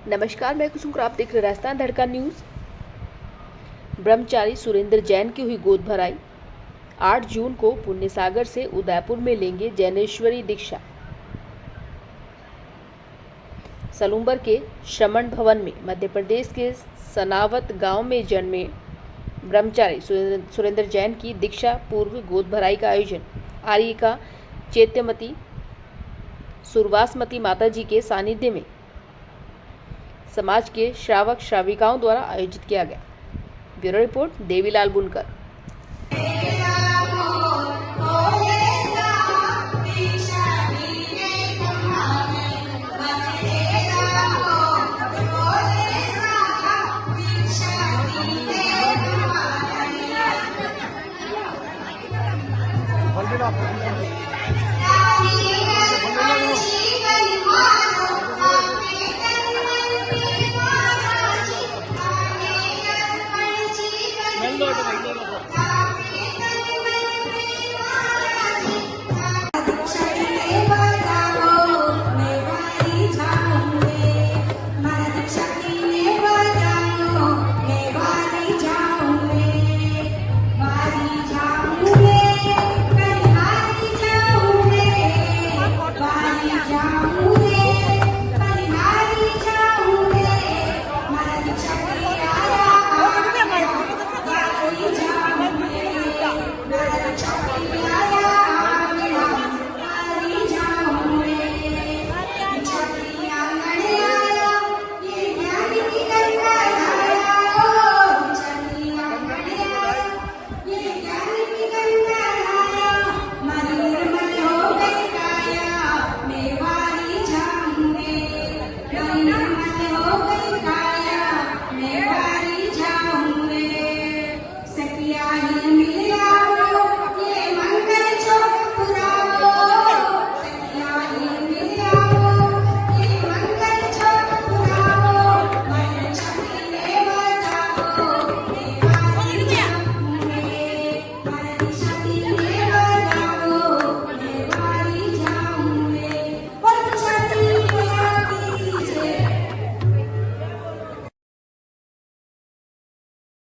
नमस्कार, मैं कुसुम, आप देख रहे राजस्थान धड़का न्यूज। ब्रह्मचारी सुरेंद्र जैन की हुई गोद भराई। 8 जून को पुण्य सागर से उदयपुर में लेंगे जैनेश्वरी दीक्षा। सलूंबर के श्रमण भवन में मध्य प्रदेश के सनावत गांव में जन्मे ब्रह्मचारी सुरेंद्र जैन की दीक्षा पूर्व गोद भराई का आयोजन आर्यिका चैत्यमती सुरवासमती माता जी के सानिध्य में समाज के श्रावक श्राविकाओं द्वारा आयोजित किया गया। ब्यूरो रिपोर्ट देवीलाल बुनकर। Hello.